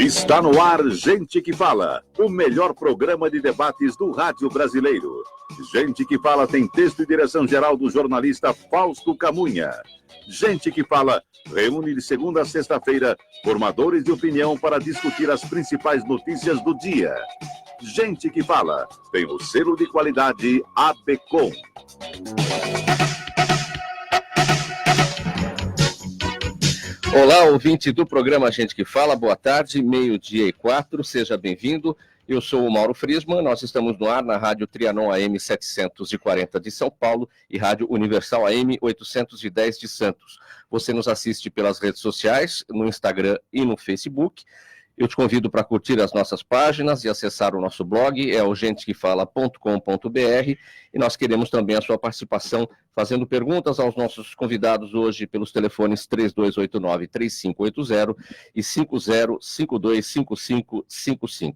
Está no ar Gente que Fala, o melhor programa de debates do rádio brasileiro. Gente que Fala tem texto e direção geral do jornalista Fausto Camunha. Gente que Fala reúne de segunda a sexta-feira formadores de opinião para discutir as principais notícias do dia. Gente que Fala tem o selo de qualidade ABCOM. Olá, ouvinte do programa Gente que Fala, boa tarde, 12:04, seja bem-vindo. Eu sou o Mauro Friesman, nós estamos no ar na Rádio Trianon AM 740 de São Paulo e Rádio Universal AM 810 de Santos. Você nos assiste pelas redes sociais, no Instagram e no Facebook. Eu te convido para curtir as nossas páginas e acessar o nosso blog, é o gentequefala.com.br, e nós queremos também a sua participação, fazendo perguntas aos nossos convidados hoje pelos telefones 3289-3580 e 50525555.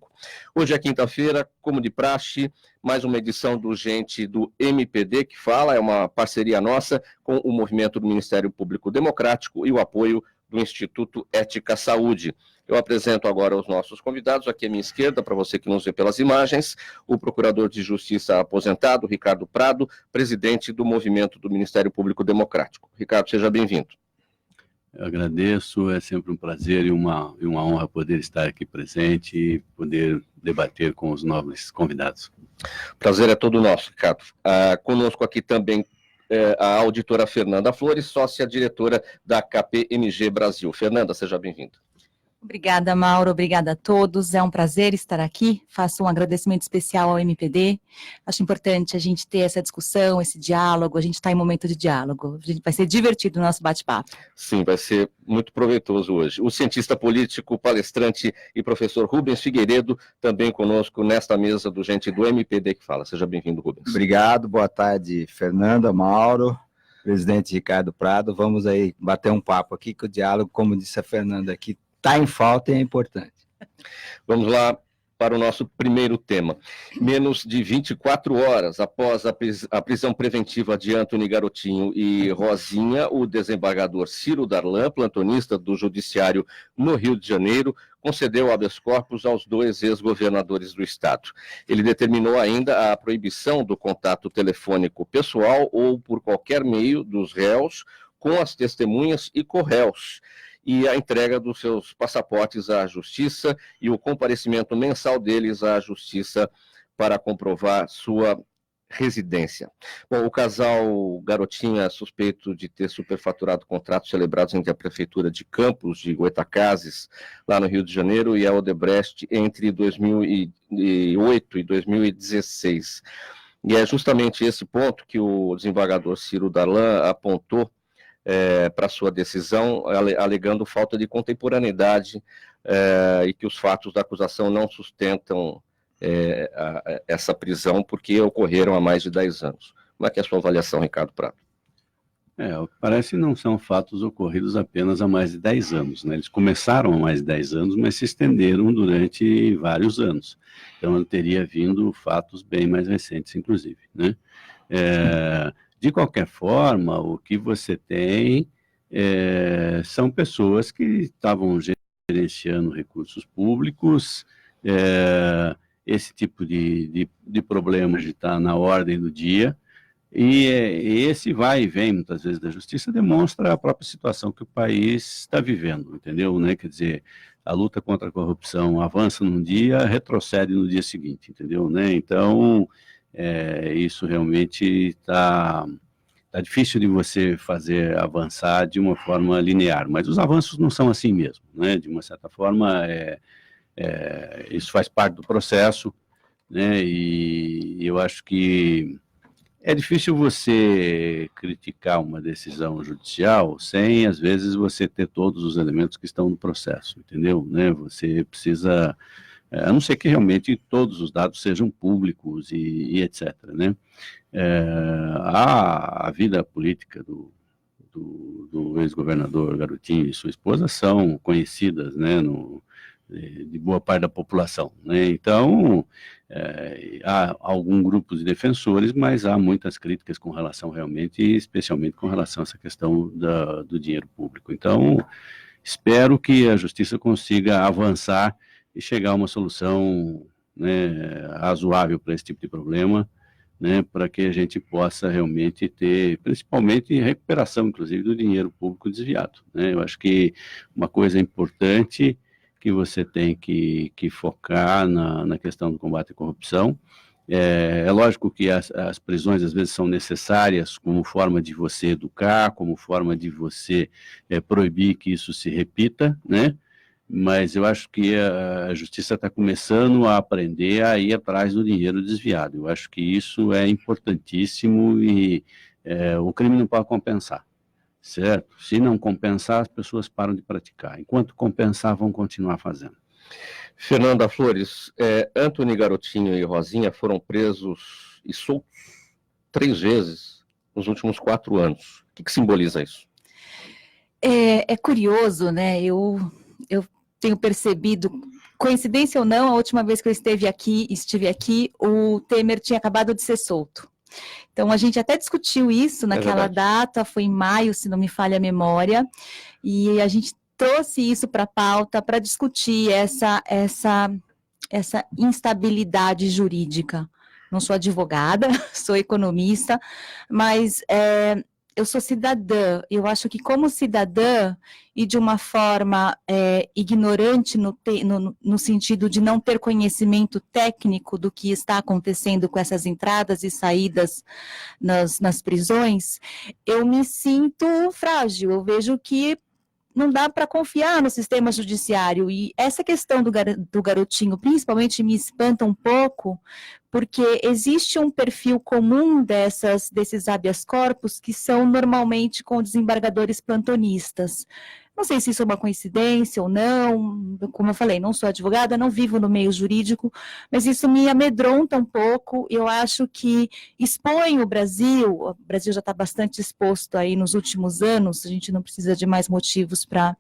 Hoje é quinta-feira, como de praxe, mais uma edição do Gente do MPD que Fala, é uma parceria nossa com o movimento do Ministério Público Democrático e o apoio do Instituto Ética Saúde. Eu apresento agora os nossos convidados, aqui à minha esquerda, para você que nos vê pelas imagens, o Procurador de Justiça aposentado, Ricardo Prado, presidente do Movimento do Ministério Público Democrático. Ricardo, seja bem-vindo. Eu agradeço, é sempre um prazer e uma honra poder estar aqui presente e poder debater com os nobres convidados. Prazer é todo nosso, Ricardo. Conosco aqui também a auditora Fernanda Flores, sócia-diretora da KPMG Brasil. Fernanda, seja bem-vinda. Obrigada, Mauro, obrigada a todos, é um prazer estar aqui, faço um agradecimento especial ao MPD, acho importante a gente ter essa discussão, esse diálogo, a gente está em momento de diálogo, vai ser divertido o nosso bate-papo. Sim, vai ser muito proveitoso hoje. O cientista político, palestrante e professor Rubens Figueiredo, também conosco nesta mesa do Gente do MPD que Fala. Seja bem-vindo, Rubens. Obrigado, boa tarde, Fernanda, Mauro, presidente Ricardo Prado, vamos aí bater um papo aqui, que o diálogo, como disse a Fernanda aqui, está em falta e é importante. Vamos lá para o nosso primeiro tema. Menos de 24 horas após a prisão preventiva de Antony Garotinho e Rosinha, o desembargador Ciro Darlan, plantonista do Judiciário no Rio de Janeiro, concedeu habeas corpus aos dois ex-governadores do estado. Ele determinou ainda a proibição do contato telefônico pessoal ou por qualquer meio dos réus com as testemunhas e corréus, e a entrega dos seus passaportes à Justiça e o comparecimento mensal deles à Justiça para comprovar sua residência. Bom, o casal Garotinho é suspeito de ter superfaturado contratos celebrados entre a Prefeitura de Campos de Goytacazes, lá no Rio de Janeiro, e a Odebrecht entre 2008 e 2016. E é justamente esse ponto que o desembargador Ciro Darlan apontou para sua decisão, alegando falta de contemporaneidade e que os fatos da acusação não sustentam essa prisão, porque ocorreram há mais de 10 anos. Como é que é a sua avaliação, Ricardo Prado? O que parece não são fatos ocorridos apenas há mais de 10 anos, né? Eles começaram há mais de 10 anos, mas se estenderam durante vários anos. Então, teria vindo fatos bem mais recentes, inclusive, né? De qualquer forma, o que você tem são pessoas que estavam gerenciando recursos públicos, esse tipo de problema está na ordem do dia, e esse vai e vem, muitas vezes, da justiça, demonstra a própria situação que o país está vivendo, entendeu? Né? Quer dizer, a luta contra a corrupção avança num dia, retrocede no dia seguinte, entendeu? Né? Então, isso realmente está difícil de você fazer avançar de uma forma linear, mas os avanços não são assim mesmo, né? De uma certa forma, isso faz parte do processo, né? E eu acho que é difícil você criticar uma decisão judicial sem, às vezes, você ter todos os elementos que estão no processo, entendeu? Né? Você precisa, a não ser que realmente todos os dados sejam públicos e etc., né? A vida política do ex-governador Garotinho e sua esposa são conhecidas, né, de boa parte da população, né? Então, há algum grupo de defensores, mas há muitas críticas com relação realmente, especialmente com relação a essa questão do dinheiro público. Então, Espero que a Justiça consiga avançar e chegar a uma solução, né, razoável para esse tipo de problema, né, para que a gente possa realmente ter, principalmente, recuperação, inclusive, do dinheiro público desviado, né? Eu acho que uma coisa importante que você tem que focar na questão do combate à corrupção. É lógico que as prisões às vezes são necessárias como forma de você educar, como forma de você proibir que isso se repita, né? Mas eu acho que a Justiça está começando a aprender a ir atrás do dinheiro desviado. Eu acho que isso é importantíssimo e o crime não pode compensar, certo? Se não compensar, as pessoas param de praticar. Enquanto compensar, vão continuar fazendo. Fernanda Flores, Antony Garotinho e Rosinha foram presos e soltos 3 vezes nos últimos 4 anos. O que simboliza isso? É curioso, né? Eu tenho percebido, coincidência ou não, a última vez que eu estive aqui, o Temer tinha acabado de ser solto. Então, a gente até discutiu isso naquela data, foi em maio, se não me falha a memória, e a gente trouxe isso para a pauta para discutir essa instabilidade jurídica. Não sou advogada, sou economista, mas eu sou cidadã. Eu acho que como cidadã, e de uma forma ignorante no sentido de não ter conhecimento técnico do que está acontecendo com essas entradas e saídas nas prisões, eu me sinto frágil. Eu vejo que não dá para confiar no sistema judiciário, e essa questão do garotinho principalmente me espanta um pouco, porque existe um perfil comum desses habeas corpus que são normalmente com desembargadores plantonistas. Não sei se isso é uma coincidência ou não, como eu falei, não sou advogada, não vivo no meio jurídico, mas isso me amedronta um pouco. Eu acho que expõe o Brasil já está bastante exposto aí nos últimos anos, a gente não precisa de mais motivos para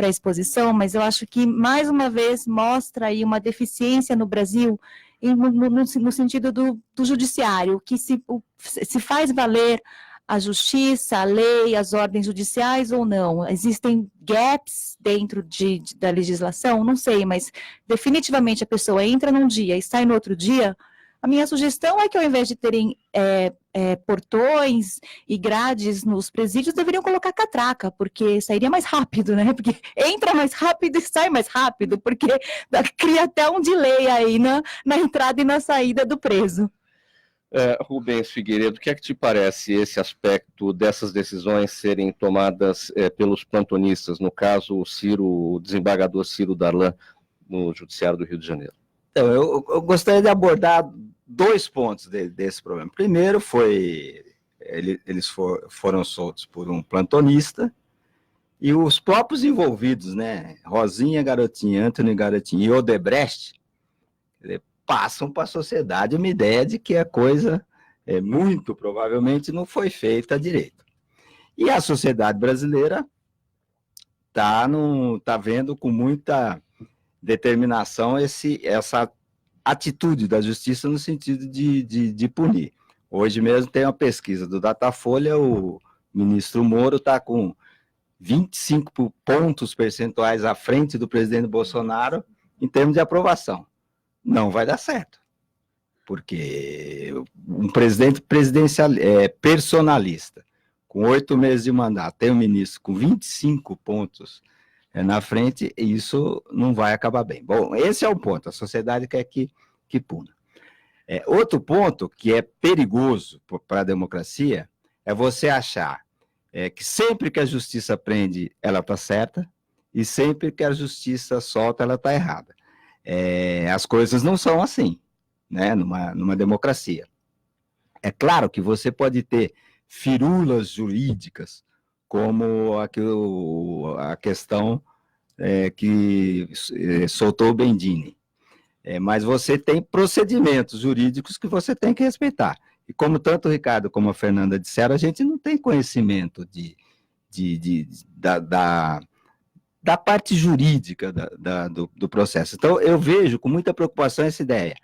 exposição, mas eu acho que, mais uma vez, mostra aí uma deficiência no Brasil, no sentido do judiciário, que se faz valer a justiça, a lei, as ordens judiciais ou não? Existem gaps dentro da legislação? Não sei, mas definitivamente a pessoa entra num dia e sai no outro dia. A minha sugestão é que, ao invés de terem portões e grades nos presídios, deveriam colocar catraca, porque sairia mais rápido, né? Porque entra mais rápido e sai mais rápido, porque cria até um delay aí na entrada e na saída do preso. Rubens Figueiredo, o que é que te parece esse aspecto dessas decisões serem tomadas pelos plantonistas, no caso o desembargador Ciro Darlan, no Judiciário do Rio de Janeiro? Então, eu gostaria de abordar 2 pontos desse problema. Primeiro eles foram soltos por um plantonista, e os próprios envolvidos, né, Rosinha Garotinho, Antony Garotinho e Odebrecht, passam para a sociedade uma ideia de que a coisa, muito provavelmente, não foi feita direito. E a sociedade brasileira está vendo com muita determinação essa atitude da justiça no sentido de punir. Hoje mesmo tem uma pesquisa do Datafolha, o ministro Moro está com 25 pontos percentuais à frente do presidente Bolsonaro em termos de aprovação. Não vai dar certo, porque um presidente personalista, com 8 meses de mandato, tem um ministro com 25 pontos na frente, e isso não vai acabar bem. Bom, esse é o ponto, a sociedade quer que puna. Outro ponto que é perigoso para a democracia é você achar que sempre que a justiça prende, ela está certa, e sempre que a justiça solta, ela está errada. As coisas não são assim, né, numa democracia. É claro que você pode ter firulas jurídicas, como a questão que soltou o Bendini. Mas você tem procedimentos jurídicos que você tem que respeitar. E como tanto o Ricardo como a Fernanda disseram, a gente não tem conhecimento da parte jurídica do processo. Então, eu vejo com muita preocupação essa ideia.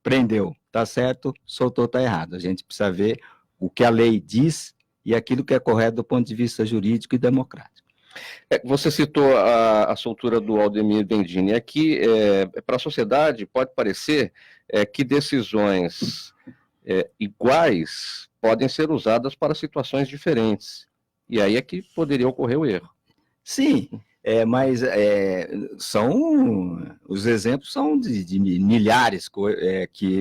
Prendeu, está certo, soltou, está errado. A gente precisa ver o que a lei diz e aquilo que é correto do ponto de vista jurídico e democrático. Você citou a soltura do Aldemir Bendini. Aqui, para a sociedade, pode parecer que decisões iguais podem ser usadas para situações diferentes. E aí é que poderia ocorrer o erro. Sim, mas os exemplos são de milhares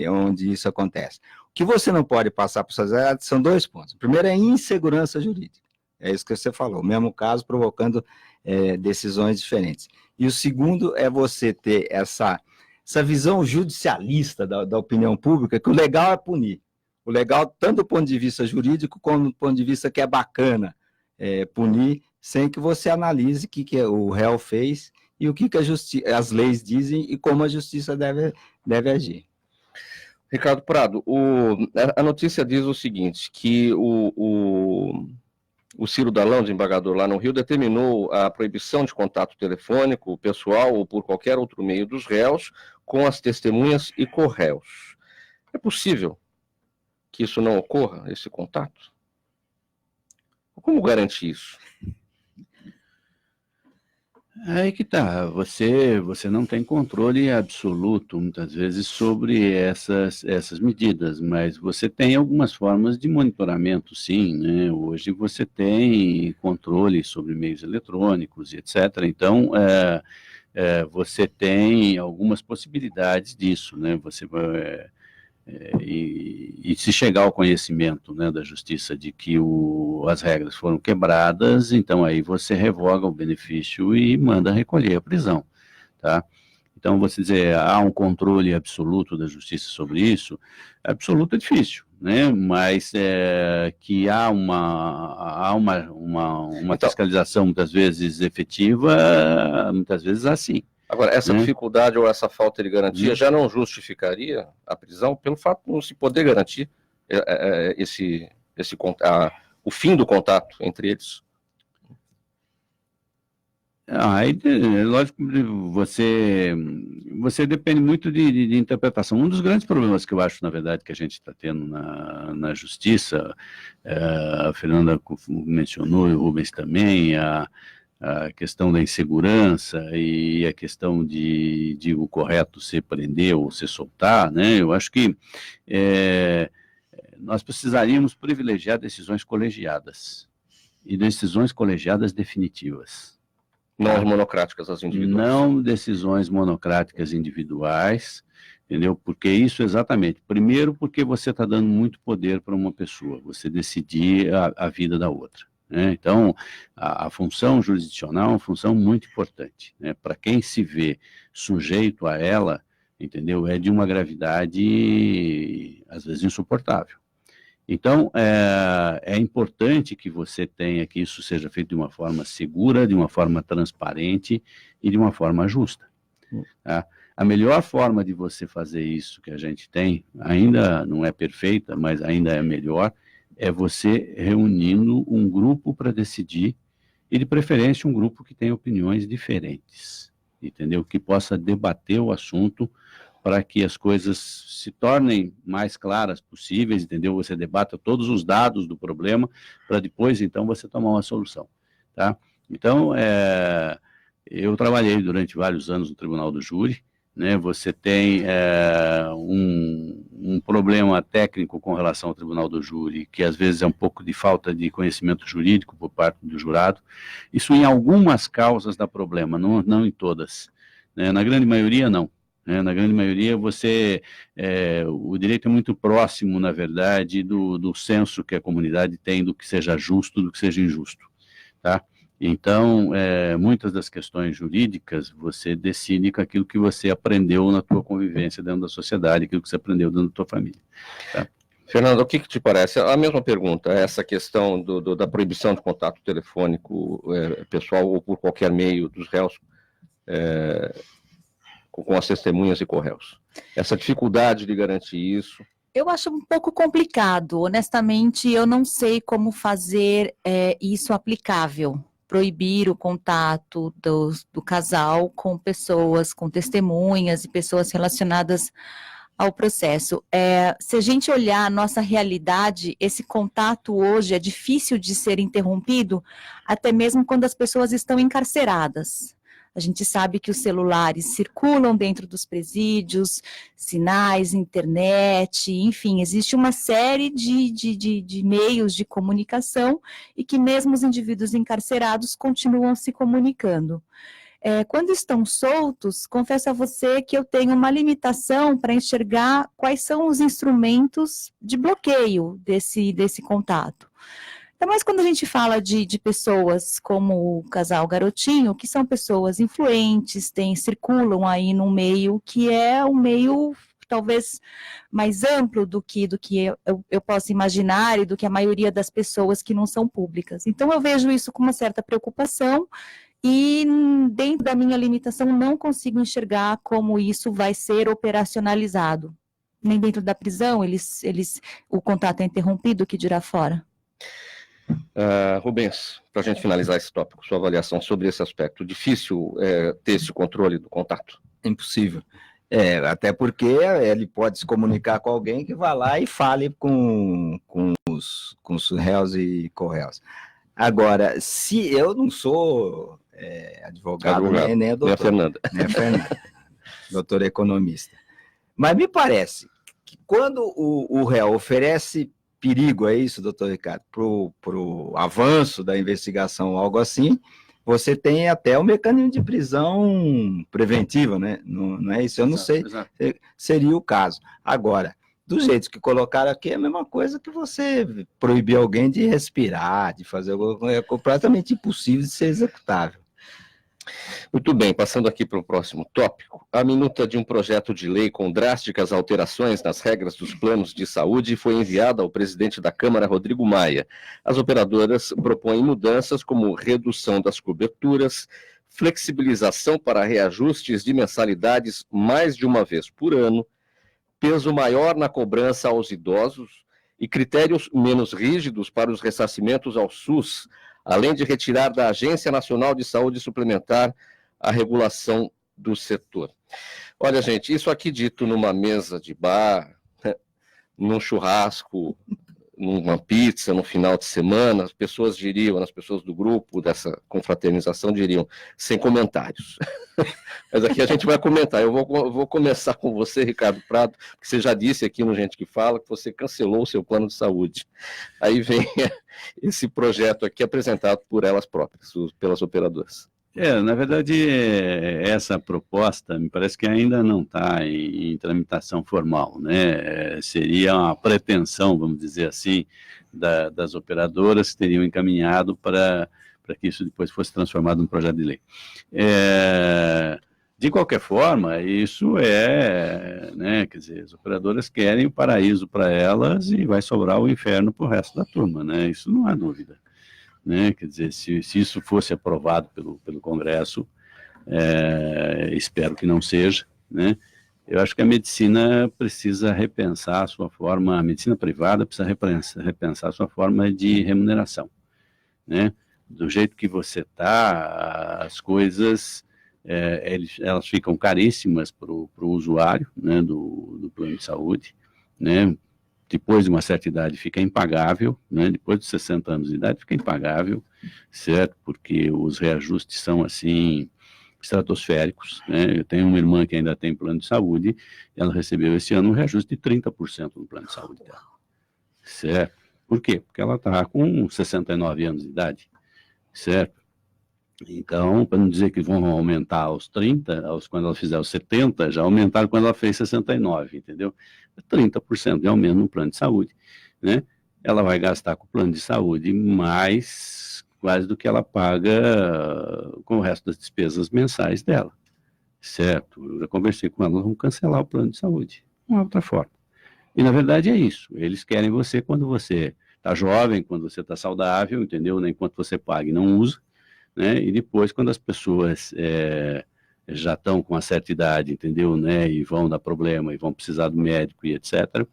onde isso acontece. O que você não pode passar para a sociedade são 2 pontos. O primeiro é insegurança jurídica. É isso que você falou, o mesmo caso provocando decisões diferentes. E o segundo é você ter essa visão judicialista da opinião pública, que o legal é punir. O legal, tanto do ponto de vista jurídico, como do ponto de vista que é bacana punir, sem que você analise o que o réu fez e o que as leis dizem e como a justiça deve agir. Ricardo Prado, a notícia diz o seguinte, que o Ciro Dalão, desembargador lá no Rio, determinou a proibição de contato telefônico, pessoal ou por qualquer outro meio dos réus com as testemunhas e corréus. É possível que isso não ocorra, esse contato? Como garantir isso? Aí que tá, você não tem controle absoluto, muitas vezes, sobre essas medidas, mas você tem algumas formas de monitoramento, sim, né? Hoje você tem controle sobre meios eletrônicos, etc. Então, você tem algumas possibilidades disso, né? E se chegar ao conhecimento, né, da justiça de que as regras foram quebradas, então aí você revoga o benefício e manda recolher a prisão, tá? Então, você dizer, há um controle absoluto da justiça sobre isso, absoluto é difícil, né? Mas que há uma Então, fiscalização muitas vezes efetiva, muitas vezes assim. Agora, essa dificuldade ou essa falta de garantia já não justificaria a prisão pelo fato de não se poder garantir o fim do contato entre eles? Aí, lógico, você depende muito de interpretação. Um dos grandes problemas que eu acho, na verdade, que a gente está tendo na justiça, a Fernanda mencionou, e o Rubens também, a questão da insegurança e a questão de o correto ser prender ou se soltar, né? Eu acho que nós precisaríamos privilegiar decisões colegiadas e decisões colegiadas definitivas. Não as monocráticas, as individuais. Não decisões monocráticas individuais, entendeu? Porque isso exatamente, primeiro porque você está dando muito poder para uma pessoa, você decidir a vida da outra. Então, a função jurisdicional é uma função muito importante, né? Para quem se vê sujeito a ela, entendeu? É de uma gravidade, às vezes, insuportável. Então, é importante que você tenha que isso seja feito de uma forma segura, de uma forma transparente e de uma forma justa. Tá? A melhor forma de você fazer isso que a gente tem, ainda não é perfeita, mas ainda é melhor, é você reunindo um grupo para decidir, e de preferência um grupo que tenha opiniões diferentes, entendeu? Que possa debater o assunto para que as coisas se tornem mais claras possíveis, entendeu? Você debata todos os dados do problema, para depois, então, você tomar uma solução, tá? Então, eu trabalhei durante vários anos no Tribunal do Júri, né? Você tem um problema técnico com relação ao Tribunal do Júri, que às vezes é um pouco de falta de conhecimento jurídico por parte do jurado. Isso em algumas causas dá problema, não em todas, né? Na grande maioria, não. Na grande maioria, o direito é muito próximo, na verdade, do senso que a comunidade tem do que seja justo, do que seja injusto, tá? Então, muitas das questões jurídicas, você decide com aquilo que você aprendeu na tua convivência dentro da sociedade, aquilo que você aprendeu dentro da tua família. Tá? Fernando, o que te parece? A mesma pergunta, essa questão da proibição de contato telefônico pessoal ou por qualquer meio dos réus com as testemunhas e corréus. Essa dificuldade de garantir isso. Eu acho um pouco complicado. Honestamente, eu não sei como fazer isso aplicável. Proibir o contato do casal com pessoas, com testemunhas e pessoas relacionadas ao processo. Se a gente olhar a nossa realidade, esse contato hoje é difícil de ser interrompido, até mesmo quando as pessoas estão encarceradas. A gente sabe que os celulares circulam dentro dos presídios, sinais, internet, enfim, existe uma série de meios de comunicação e que mesmo os indivíduos encarcerados continuam se comunicando. Quando estão soltos, confesso a você que eu tenho uma limitação para enxergar quais são os instrumentos de bloqueio desse contato. Ainda mais quando a gente fala de pessoas como o casal Garotinho, que são pessoas influentes, circulam aí num meio que é um meio talvez mais amplo do que eu posso imaginar e do que a maioria das pessoas que não são públicas. Então eu vejo isso com uma certa preocupação e dentro da minha limitação não consigo enxergar como isso vai ser operacionalizado. Nem dentro da prisão o contato é interrompido, o que dirá fora. Rubens, para a gente finalizar esse tópico, sua avaliação sobre esse aspecto. Difícil ter esse controle do contato? Impossível. Até porque ele pode se comunicar com alguém que vá lá e fale com os réus e co-réus. Agora, se eu não sou advogado, nem a doutora, nem a Fernanda, doutora economista, mas me parece que quando o réu oferece perigo, é isso, doutor Ricardo, para o avanço da investigação, algo assim, você tem até o mecanismo de prisão preventiva, né? Não é isso? Eu não sei se seria o caso. Agora, do jeito que colocaram aqui, é a mesma coisa que você proibir alguém de respirar, de fazer algo, é completamente impossível de ser executável. Muito bem, passando aqui para o próximo tópico, a minuta de um projeto de lei com drásticas alterações nas regras dos planos de saúde foi enviada ao presidente da Câmara, Rodrigo Maia. As operadoras propõem mudanças como redução das coberturas, flexibilização para reajustes de mensalidades mais de uma vez por ano, peso maior na cobrança aos idosos e critérios menos rígidos para os ressarcimentos ao SUS, além de retirar da Agência Nacional de Saúde Suplementar a regulação do setor. Olha, gente, isso aqui dito numa mesa de bar, num churrasco, numa pizza, no final de semana, as pessoas do grupo dessa confraternização diriam, sem comentários. Mas aqui a gente vai comentar. Eu vou começar com você, Ricardo Prado, porque você já disse aqui no Gente que Fala que você cancelou o seu plano de saúde. Aí vem esse projeto aqui apresentado por elas próprias, pelas operadoras. Na verdade, essa proposta me parece que ainda não está em tramitação formal, né? Seria uma pretensão, vamos dizer assim, das operadoras que teriam encaminhado para que isso depois fosse transformado num projeto de lei. De qualquer forma, isso né, quer dizer, as operadoras querem o paraíso para elas e vai sobrar o inferno para o resto da turma, né? Isso não há dúvida. Né? Quer dizer, se isso fosse aprovado pelo Congresso, espero que não seja, né? Eu acho que a medicina precisa repensar a sua forma, a medicina privada precisa repensar a sua forma de remuneração, né? Do jeito que você está, as coisas, elas ficam caríssimas para o usuário, né, do plano de saúde, né? Depois de uma certa idade fica impagável, né? Depois de 60 anos de idade fica impagável, certo? Porque os reajustes são, assim, estratosféricos, né? Eu tenho uma irmã que ainda tem plano de saúde, e ela recebeu esse ano um reajuste de 30% no plano de saúde dela, certo? Por quê? Porque ela está com 69 anos de idade, certo? Então, para não dizer que vão aumentar aos 30, quando ela fizer os 70, já aumentaram quando ela fez 69, entendeu? 30% de aumento no plano de saúde, né? Ela vai gastar com o plano de saúde mais quase do que ela paga com o resto das despesas mensais dela, certo? Eu já conversei com ela, vamos cancelar o plano de saúde, uma outra forma. E, na verdade, é isso. Eles querem você quando você está jovem, quando você está saudável, entendeu? Né? Enquanto você paga e não usa, né? E depois, quando as pessoas já estão com uma certa idade, entendeu? Né? E vão dar problema, e vão precisar do médico e etc.,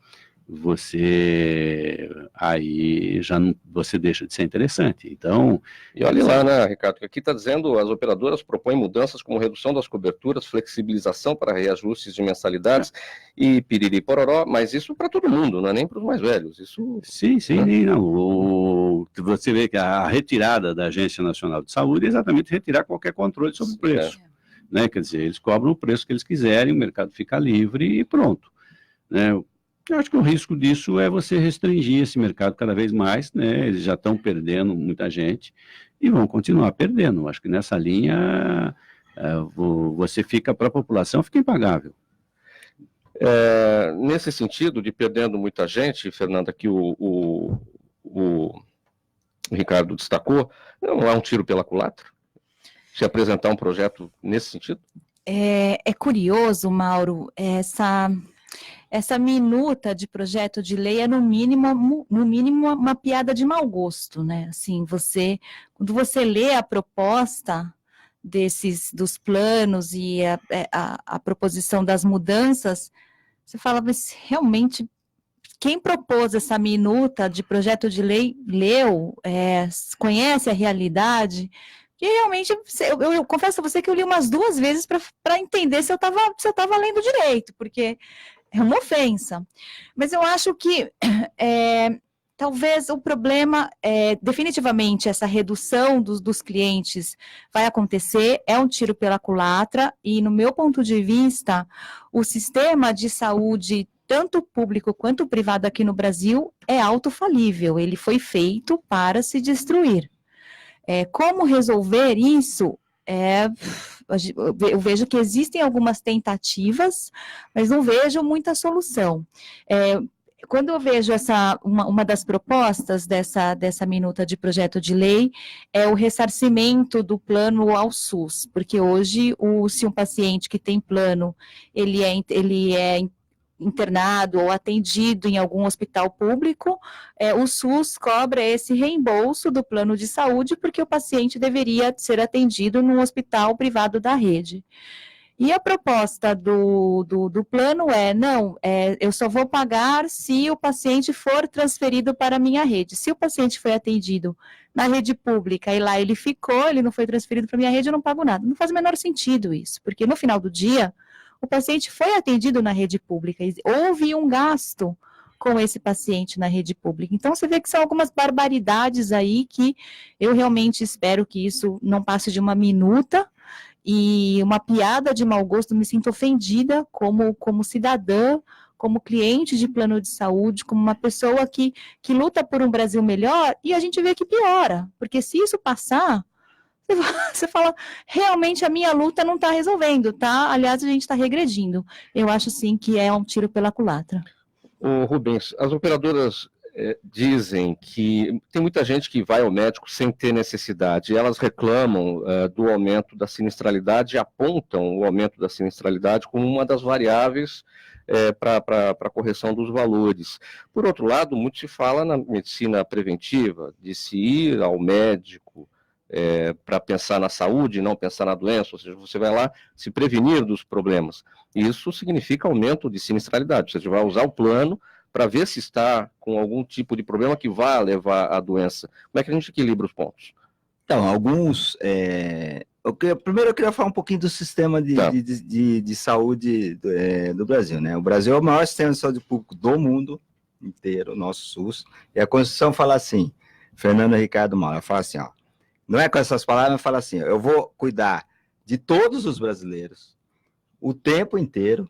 aí já não, você deixa de ser interessante. Então, e olha lá, né, Ricardo, que aqui está dizendo, as operadoras propõem mudanças como redução das coberturas, flexibilização para reajustes de mensalidades e piriri pororó, mas isso para todo mundo, não é nem para os mais velhos. Isso, sim, né? não. Você vê que a retirada da Agência Nacional de Saúde é exatamente retirar qualquer controle sobre o preço. Né? Quer dizer, eles cobram o preço que eles quiserem, o mercado fica livre e pronto. Né? Eu acho que o risco disso é você restringir esse mercado cada vez mais, né? Eles já estão perdendo muita gente e vão continuar perdendo. Eu acho que nessa linha você fica, para a população, fica impagável. Nesse sentido, de perdendo muita gente, Fernanda, que o Ricardo destacou, não é um tiro pela culatra? Se apresentar um projeto nesse sentido? É curioso, Mauro, essa minuta de projeto de lei é no mínimo uma piada de mau gosto, né? Assim, quando você lê a proposta dos planos e a proposição das mudanças, você fala, mas realmente quem propôs essa minuta de projeto de lei leu, conhece a realidade? E realmente, eu confesso a você que eu li umas 2 vezes para entender se eu estava lendo direito, porque é uma ofensa. Mas eu acho que talvez o problema, definitivamente, essa redução dos clientes vai acontecer, é um tiro pela culatra, e no meu ponto de vista, o sistema de saúde, tanto público quanto privado aqui no Brasil, é autofalível, ele foi feito para se destruir. Como resolver isso? Eu vejo que existem algumas tentativas, mas não vejo muita solução. Quando eu vejo uma das propostas dessa minuta de projeto de lei, é o ressarcimento do plano ao SUS, porque hoje, se um paciente que tem plano, ele é internado ou atendido em algum hospital público, o SUS cobra esse reembolso do plano de saúde, porque o paciente deveria ser atendido num hospital privado da rede. E a proposta do plano eu só vou pagar se o paciente for transferido para a minha rede. Se o paciente foi atendido na rede pública e lá ele ficou, ele não foi transferido para a minha rede, eu não pago nada. Não faz o menor sentido isso, porque no final do dia, o paciente foi atendido na rede pública, houve um gasto com esse paciente na rede pública. Então, você vê que são algumas barbaridades aí que eu realmente espero que isso não passe de uma minuta e uma piada de mau gosto. Me sinto ofendida como cidadã, como cliente de plano de saúde, como uma pessoa que luta por um Brasil melhor, e a gente vê que piora, porque se isso passar, você fala, realmente a minha luta não está resolvendo, tá? Aliás, a gente está regredindo. Eu acho, sim, que é um tiro pela culatra. Ô, Rubens, as operadoras dizem que tem muita gente que vai ao médico sem ter necessidade. Elas reclamam do aumento da sinistralidade e apontam o aumento da sinistralidade como uma das variáveis para a correção dos valores. Por outro lado, muito se fala na medicina preventiva, de se ir ao médico para pensar na saúde, não pensar na doença, ou seja, você vai lá se prevenir dos problemas. Isso significa aumento de sinistralidade, você vai usar o plano para ver se está com algum tipo de problema que vá levar à doença. Como é que a gente equilibra os pontos? Então, primeiro eu queria falar um pouquinho do sistema de saúde do Brasil, né? O Brasil é o maior sistema de saúde público do mundo inteiro, o nosso SUS, e a Constituição fala assim, Fernanda Ricardo Mauro, ela fala assim, ó, não é com essas palavras, mas fala assim, eu vou cuidar de todos os brasileiros, o tempo inteiro,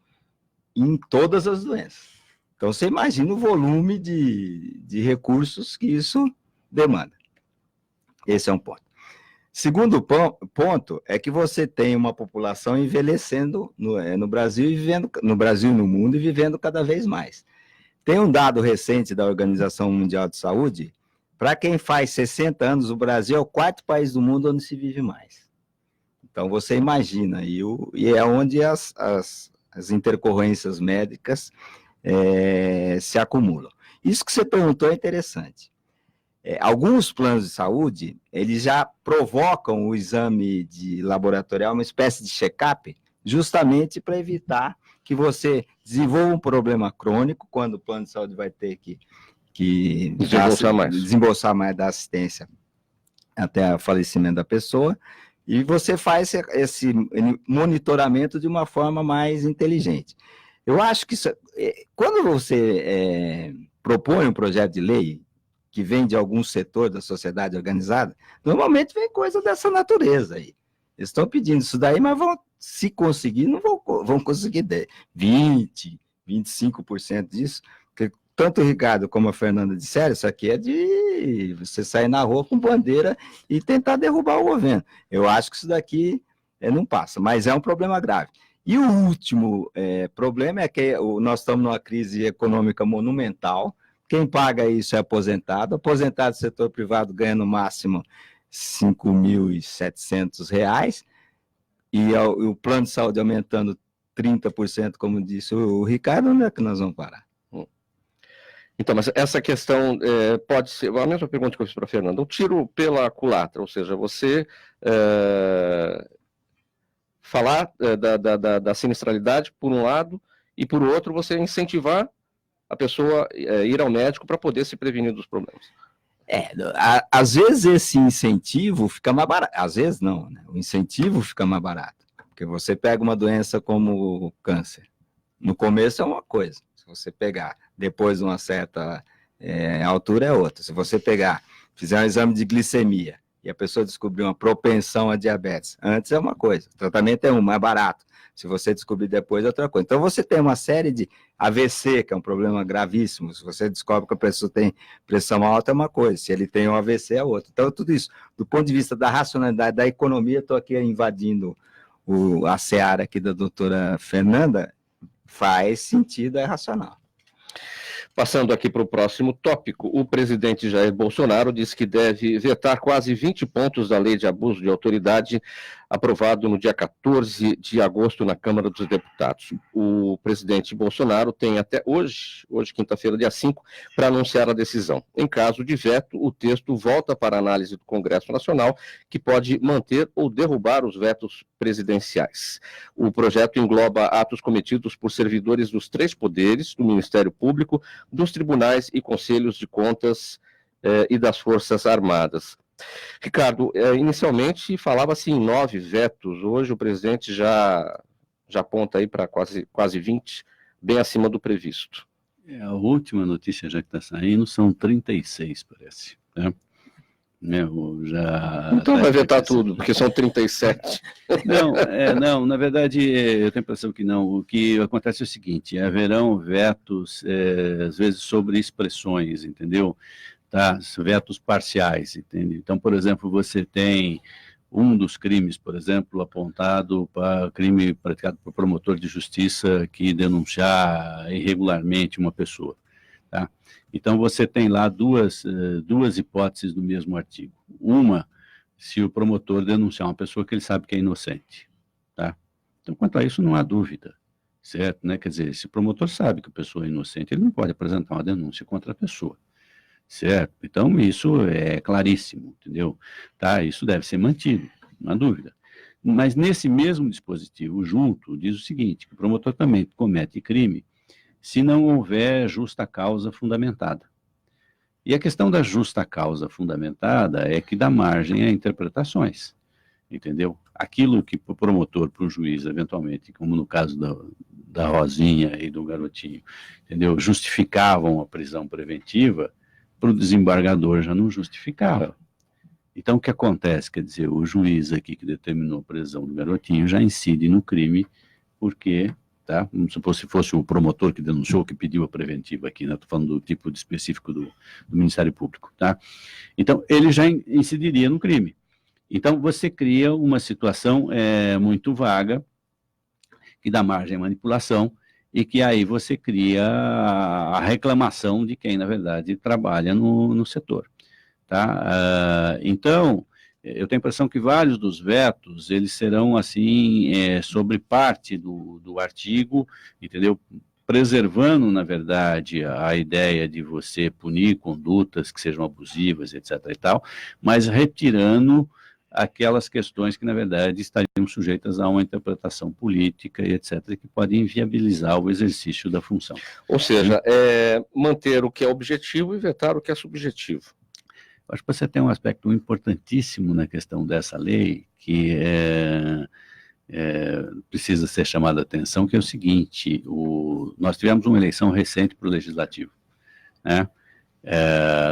em todas as doenças. Então, você imagina o volume de recursos que isso demanda. Esse é um ponto. Segundo ponto é que você tem uma população envelhecendo no Brasil e no mundo e vivendo cada vez mais. Tem um dado recente da Organização Mundial de Saúde. Para quem faz 60 anos, o Brasil é o 4º país do mundo onde se vive mais. Então, você imagina, e é onde as intercorrências médicas se acumulam. Isso que você perguntou é interessante. Alguns planos de saúde, eles já provocam o exame laboratorial, uma espécie de check-up, justamente para evitar que você desenvolva um problema crônico, quando o plano de saúde vai ter que desembolsar mais da assistência até o falecimento da pessoa, e você faz esse monitoramento de uma forma mais inteligente. Eu acho que quando você propõe um projeto de lei que vem de algum setor da sociedade organizada, normalmente vem coisa dessa natureza aí. Eles estão pedindo isso daí, mas se conseguir, não vão conseguir 20%, 25% disso, porque tanto o Ricardo como a Fernanda disseram, isso aqui é de você sair na rua com bandeira e tentar derrubar o governo. Eu acho que isso daqui não passa, mas é um problema grave. E o último problema é que nós estamos numa crise econômica monumental. Quem paga isso é aposentado. Aposentado do setor privado ganha no máximo R$ 5.700, e o plano de saúde aumentando 30%, como disse o Ricardo, onde é que nós vamos parar? Então, mas essa questão pode ser, a mesma pergunta que eu fiz para a Fernanda, o tiro pela culatra, ou seja, você falar da sinistralidade, por um lado, e por outro, você incentivar a pessoa ir ao médico para poder se prevenir dos problemas. Às vezes esse incentivo fica mais barato, às vezes não, né? O incentivo fica mais barato, porque você pega uma doença como o câncer, no começo é uma coisa, se você pegar depois de uma certa altura é outra, se você fizer um exame de glicemia e a pessoa descobrir uma propensão a diabetes, antes é uma coisa, o tratamento é mais barato, se você descobrir depois é outra coisa. Então você tem uma série de AVC, que é um problema gravíssimo, se você descobre que a pessoa tem pressão alta é uma coisa, se ele tem um AVC é outra. Então tudo isso, do ponto de vista da racionalidade da economia, estou aqui invadindo a seara aqui da doutora Fernanda, faz sentido, é racional. Passando aqui para o próximo tópico, o presidente Jair Bolsonaro disse que deve vetar quase 20 pontos da lei de abuso de autoridade aprovado no dia 14 de agosto na Câmara dos Deputados. O presidente Bolsonaro tem até hoje quinta-feira, dia 5, para anunciar a decisão. Em caso de veto, o texto volta para análise do Congresso Nacional, que pode manter ou derrubar os vetos presidenciais. O projeto engloba atos cometidos por servidores dos 3 poderes, do Ministério Público, dos tribunais e conselhos de contas e das Forças Armadas. Ricardo, inicialmente falava-se em 9 vetos, hoje o presidente já aponta aí para quase 20, bem acima do previsto. A última notícia já que está saindo são 36, parece, né? Então vai vetar tudo, porque são 37. Não, na verdade, eu tenho a impressão que não. O que acontece é o seguinte, haverão vetos, às vezes, sobre expressões, entendeu? Tá? Vetos parciais, entende? Então, por exemplo, você tem um dos crimes, por exemplo, apontado para crime praticado por promotor de justiça que denunciar irregularmente uma pessoa, tá? Então, você tem lá duas hipóteses do mesmo artigo. Uma, se o promotor denunciar uma pessoa que ele sabe que é inocente, tá? Então, quanto a isso, não há dúvida, certo? Né? Quer dizer, se o promotor sabe que a pessoa é inocente, ele não pode apresentar uma denúncia contra a pessoa, certo? Então, isso é claríssimo, entendeu? Tá? Isso deve ser mantido, não há dúvida. Mas, nesse mesmo dispositivo, junto, diz o seguinte, que o promotor também comete crime se não houver justa causa fundamentada. E a questão da justa causa fundamentada é que dá margem a interpretações, entendeu? Aquilo que para o promotor, para o juiz, eventualmente, como no caso da Rosinha e do garotinho, entendeu? Justificavam a prisão preventiva, para o desembargador já não justificava. Então, o que acontece? Quer dizer, o juiz aqui que determinou a prisão do garotinho já incide no crime, porque, tá? Vamos supor, se fosse o promotor que denunciou, que pediu a preventiva aqui, né? Estou falando do tipo específico do Ministério Público, tá? Então, ele já incidiria no crime. Então, você cria uma situação muito vaga, que dá margem à manipulação, e que aí você cria a reclamação de quem, na verdade, trabalha no setor, tá? Então, eu tenho a impressão que vários dos vetos, eles serão, assim, sobre parte do artigo, entendeu? Preservando, na verdade, a ideia de você punir condutas que sejam abusivas, etc. e tal, mas retirando aquelas questões que, na verdade, estariam sujeitas a uma interpretação política e etc., que podem inviabilizar o exercício da função. Ou seja, manter o que é objetivo e vetar o que é subjetivo. Acho que você tem um aspecto importantíssimo na questão dessa lei, que precisa ser chamado a atenção, que é o seguinte: nós tivemos uma eleição recente para o Legislativo, né?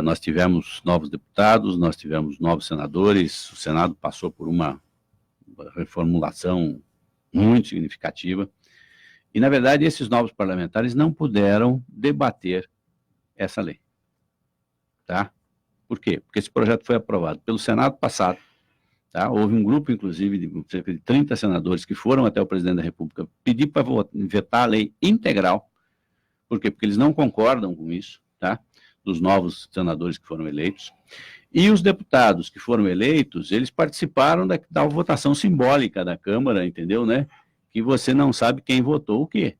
Nós tivemos novos deputados, nós tivemos novos senadores, o Senado passou por uma reformulação muito significativa, e, na verdade, esses novos parlamentares não puderam debater essa lei, tá? Por quê? Porque esse projeto foi aprovado pelo Senado passado, tá? Houve um grupo, inclusive, de cerca de 30 senadores que foram até o presidente da República pedir para vetar a lei integral. Por quê? Porque eles não concordam com isso, tá? Dos novos senadores que foram eleitos. E os deputados que foram eleitos, eles participaram da votação simbólica da Câmara, entendeu, né? Que você não sabe quem votou o quê,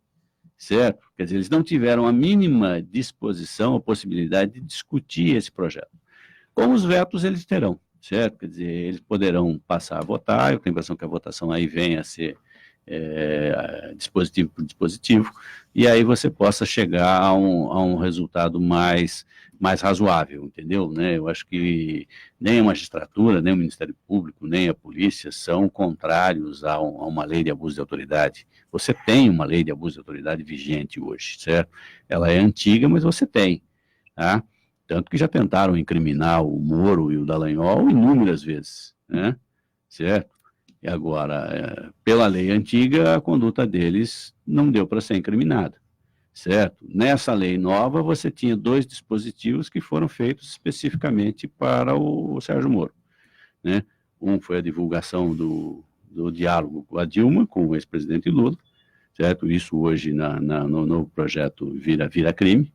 certo? Quer dizer, eles não tiveram a mínima disposição ou possibilidade de discutir esse projeto. Com os vetos eles terão, certo? Quer dizer, eles poderão passar a votar, eu tenho a impressão que a votação aí vem a ser dispositivo por dispositivo, e aí você possa chegar a um resultado mais razoável, entendeu? Né? Eu acho que nem a magistratura, nem o Ministério Público, nem a polícia são contrários a uma lei de abuso de autoridade. Você tem uma lei de abuso de autoridade vigente hoje, certo? Ela é antiga, mas você tem, tá? Tanto que já tentaram incriminar o Moro e o Dallagnol inúmeras vezes, né? Certo? E agora, pela lei antiga, a conduta deles não deu para ser incriminada, certo? Nessa lei nova, você tinha 2 dispositivos que foram feitos especificamente para o Sérgio Moro, né? Um foi a divulgação do diálogo com a Dilma, com o ex-presidente Lula, certo? Isso hoje no novo projeto vira crime.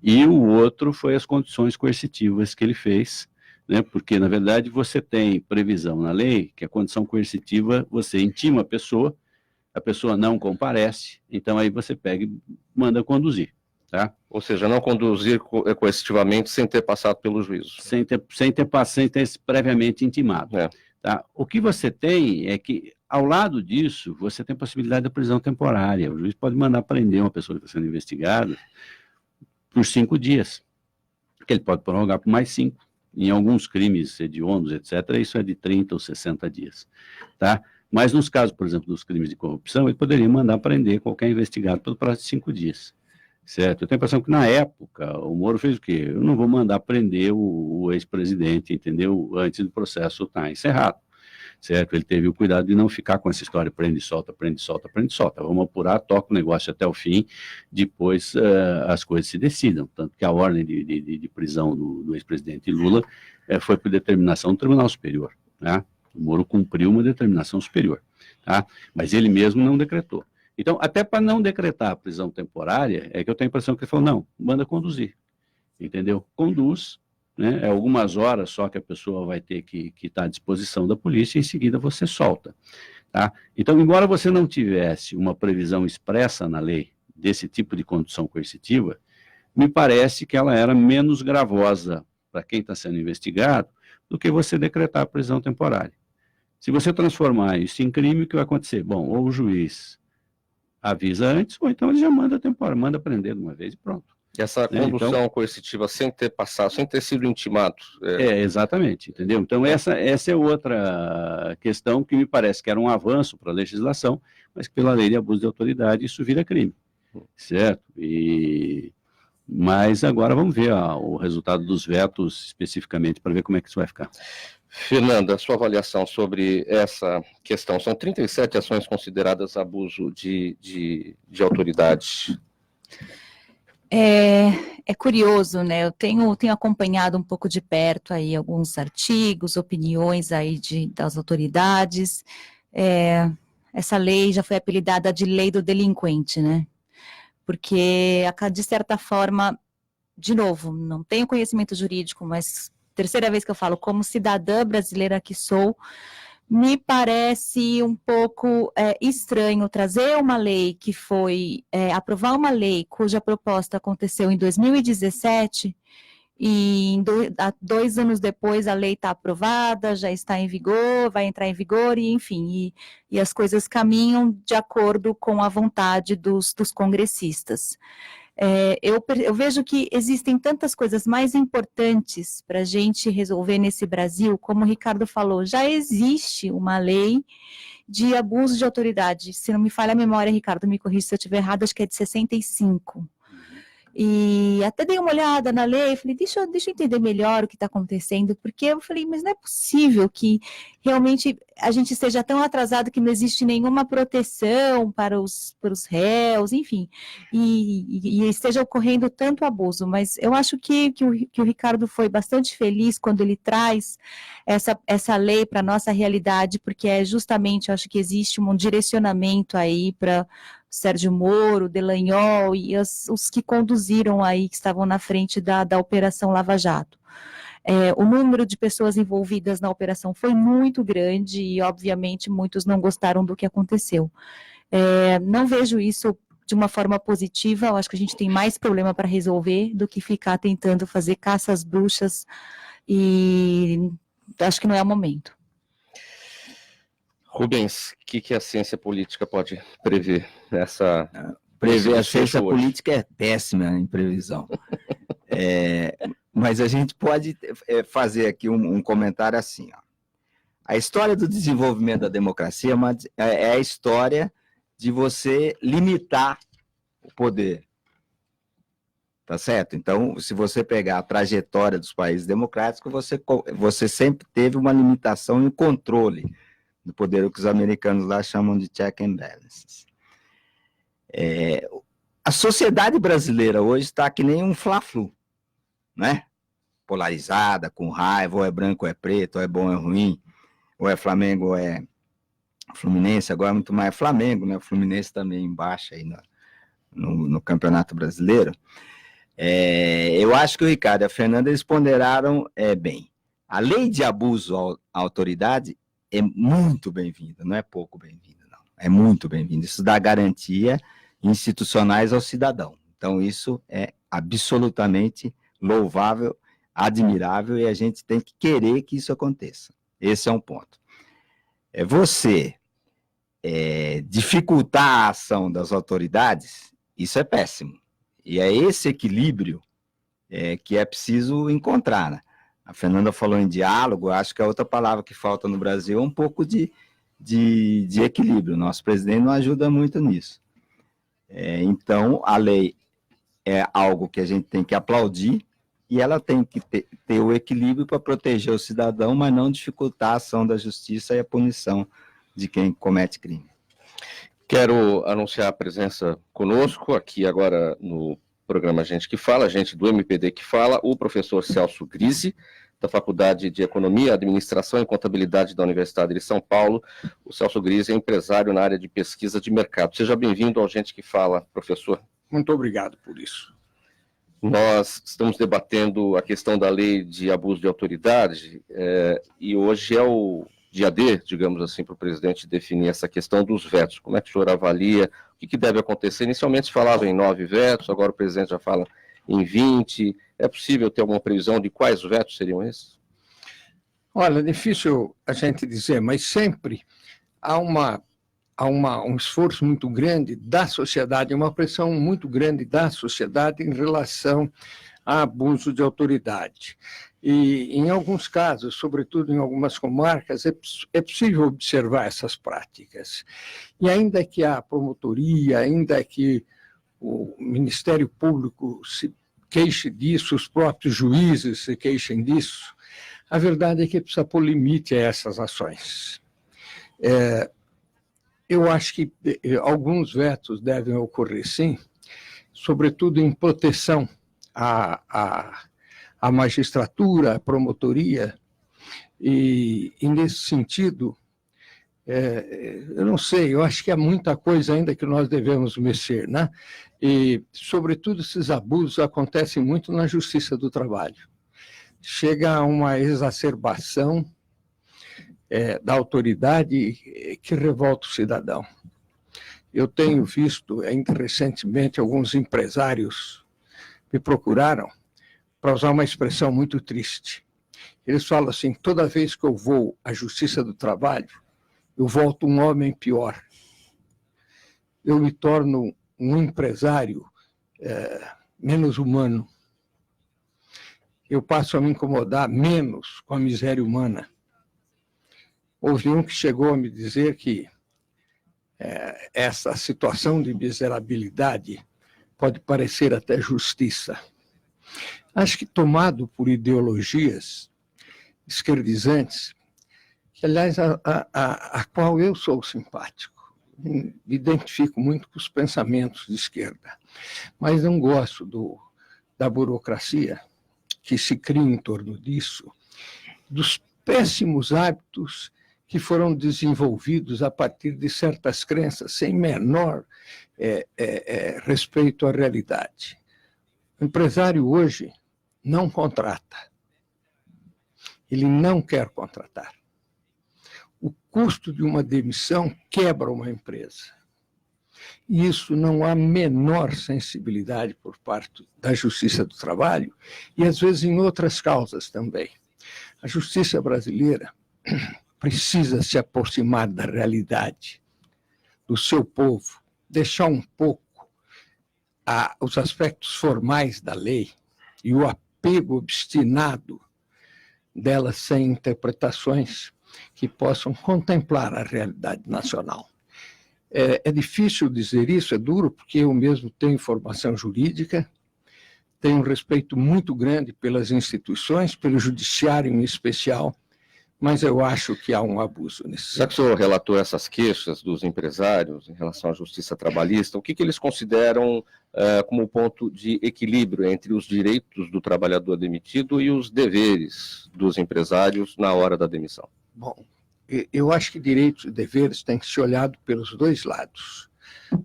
E o outro foi as condições coercitivas que ele fez, né? Porque, na verdade, você tem previsão na lei que a condição coercitiva, você intima a pessoa não comparece, então aí você pega e manda conduzir, tá? Ou seja, não conduzir coercitivamente sem ter passado pelo juízo. Sem ter previamente intimado. Tá? O que você tem é que, ao lado disso, você tem a possibilidade da prisão temporária. O juiz pode mandar prender uma pessoa que está sendo investigada por 5 dias, que ele pode prorrogar por mais 5. Em alguns crimes hediondos, etc., isso é de 30 ou 60 dias, tá? Mas nos casos, por exemplo, dos crimes de corrupção, ele poderia mandar prender qualquer investigado pelo prazo de 5 dias, certo? Eu tenho a impressão que, na época, o Moro fez o quê? Eu não vou mandar prender o ex-presidente, entendeu? Antes do processo estar encerrado, certo? Ele teve o cuidado de não ficar com essa história, prende, solta, prende, solta, prende, solta. Vamos apurar, toca o negócio até o fim, depois as coisas se decidam. Tanto que a ordem de prisão do ex-presidente Lula foi por determinação do Tribunal Superior, né? O Moro cumpriu uma determinação superior, tá? Mas ele mesmo não decretou. Então, até para não decretar a prisão temporária, é que eu tenho a impressão que ele falou, não, manda conduzir, entendeu? Conduz, né? É algumas horas só que a pessoa vai ter que estar à disposição da polícia e em seguida você solta, tá? Então, embora você não tivesse uma previsão expressa na lei desse tipo de condução coercitiva, me parece que ela era menos gravosa para quem está sendo investigado do que você decretar a prisão temporária. Se você transformar isso em crime, o que vai acontecer? Bom, ou o juiz avisa antes, ou então ele já manda temporário, manda prender de uma vez e pronto. Essa condução coercitiva sem ter passado, sem ter sido intimado. Exatamente, entendeu? Então essa é outra questão que me parece que era um avanço para a legislação, mas que pela lei de abuso de autoridade isso vira crime, certo? Mas agora vamos ver o resultado dos vetos especificamente para ver como é que isso vai ficar. Fernanda, sua avaliação sobre essa questão. São 37 ações consideradas abuso de autoridade. É curioso, né? Eu tenho acompanhado um pouco de perto aí alguns artigos, opiniões aí das autoridades. Essa lei já foi apelidada de lei do delinquente, né? Porque, de certa forma, de novo, não tenho conhecimento jurídico, mas terceira vez que eu falo, como cidadã brasileira que sou, me parece um pouco estranho trazer uma lei que foi, aprovar uma lei cuja proposta aconteceu em 2017 e 2 anos depois a lei está aprovada, já está em vigor, vai entrar em vigor, e enfim, e as coisas caminham de acordo com a vontade dos congressistas. Eu vejo que existem tantas coisas mais importantes para a gente resolver nesse Brasil, como o Ricardo falou, já existe uma lei de abuso de autoridade, se não me falha a memória, Ricardo, me corrija se eu estiver errado, acho que é de 65. E até dei uma olhada na lei, falei, deixa eu entender melhor o que está acontecendo, porque eu falei, mas não é possível que realmente a gente esteja tão atrasado que não existe nenhuma proteção para os réus, enfim, e esteja ocorrendo tanto abuso, mas eu acho que o Ricardo foi bastante feliz quando ele traz essa lei para a nossa realidade, porque é justamente, eu acho que existe um direcionamento aí para Sérgio Moro, Delanhol e os que conduziram aí, que estavam na frente da Operação Lava Jato. O número de pessoas envolvidas na operação foi muito grande e, obviamente, muitos não gostaram do que aconteceu. Não vejo isso de uma forma positiva, eu acho que a gente tem mais problema para resolver do que ficar tentando fazer caça às bruxas e acho que não é o momento. Rubens, o que a ciência política pode prever nessa... Prever a ciência política é péssima em previsão. Mas a gente pode fazer aqui um comentário assim. Ó. A história do desenvolvimento da democracia é a história de você limitar o poder. Tá certo? Então, se você pegar a trajetória dos países democráticos, você sempre teve uma limitação e um controle do poder, o que os americanos lá chamam de check and balances. A sociedade brasileira hoje está que nem um fla-flu, né? Polarizada, com raiva, ou é branco ou é preto, ou é bom ou é ruim, ou é Flamengo ou é Fluminense, agora é muito mais Flamengo, né? O Fluminense também embaixo aí no Campeonato Brasileiro. Eu acho que o Ricardo e a Fernanda, eles ponderaram bem. A lei de abuso à autoridade é muito bem-vinda, não é pouco bem-vinda, não. É muito bem-vinda. Isso dá garantia institucionais ao cidadão. Então, isso é absolutamente louvável, admirável, e a gente tem que querer que isso aconteça. Esse é um ponto. Você dificultar a ação das autoridades, isso é péssimo. E é esse equilíbrio que é preciso encontrar, né? A Fernanda falou em diálogo, acho que a outra palavra que falta no Brasil é um pouco de equilíbrio. Nosso presidente não ajuda muito nisso. Então, a lei é algo que a gente tem que aplaudir e ela tem que ter o equilíbrio para proteger o cidadão, mas não dificultar a ação da justiça e a punição de quem comete crime. Quero anunciar a presença conosco aqui agora no programa Gente que Fala, gente do MPD que Fala, o professor Celso Grise, da Faculdade de Economia, Administração e Contabilidade da Universidade de São Paulo. O Celso Grise é empresário na área de pesquisa de mercado. Seja bem-vindo ao Gente que Fala, professor. Muito obrigado por isso. Nós estamos debatendo a questão da lei de abuso de autoridade e hoje é o dia D, digamos assim, para o presidente definir essa questão dos vetos. Como é que o senhor avalia? O que deve acontecer? Inicialmente se falava em 9 vetos, agora o presidente já fala em 20. É possível ter alguma previsão de quais vetos seriam esses? Olha, é difícil a gente dizer, mas sempre há um esforço muito grande da sociedade, uma pressão muito grande da sociedade em relação a abuso de autoridade. E, em alguns casos, sobretudo em algumas comarcas, é possível observar essas práticas. E ainda que a promotoria, ainda que o Ministério Público se queixe disso, os próprios juízes se queixem disso, a verdade é que precisa pôr limite a essas ações. Eu acho que alguns vetos devem ocorrer, sim, sobretudo em proteção à magistratura, à promotoria, e nesse sentido, eu não sei, eu acho que há muita coisa ainda que nós devemos mexer, né? E, sobretudo, esses abusos acontecem muito na justiça do trabalho. Chega a uma exacerbação da autoridade que revolta o cidadão. Eu tenho visto, ainda recentemente, alguns empresários me procuraram para usar uma expressão muito triste. Eles falam assim, toda vez que eu vou à Justiça do Trabalho, eu volto um homem pior. Eu me torno um empresário menos humano. Eu passo a me incomodar menos com a miséria humana. Houve um que chegou a me dizer que essa situação de miserabilidade pode parecer até justiça. Acho que tomado por ideologias esquerdizantes, que, aliás, a qual eu sou simpático, me identifico muito com os pensamentos de esquerda, mas não gosto da burocracia que se cria em torno disso, dos péssimos hábitos que foram desenvolvidos a partir de certas crenças, sem menor respeito à realidade. O empresário hoje não contrata. Ele não quer contratar. O custo de uma demissão quebra uma empresa. E isso não há menor sensibilidade por parte da Justiça do Trabalho e, às vezes, em outras causas também. A justiça brasileira precisa se aproximar da realidade, do seu povo, deixar um pouco os aspectos formais da lei e o apego obstinado dela sem interpretações que possam contemplar a realidade nacional. É difícil dizer isso, é duro, porque eu mesmo tenho formação jurídica, tenho um respeito muito grande pelas instituições, pelo judiciário em especial, mas eu acho que há um abuso nisso. Já que o senhor relatou essas queixas dos empresários em relação à justiça trabalhista, o que eles consideram como ponto de equilíbrio entre os direitos do trabalhador demitido e os deveres dos empresários na hora da demissão? Bom, eu acho que direitos e deveres têm que ser olhados pelos dois lados.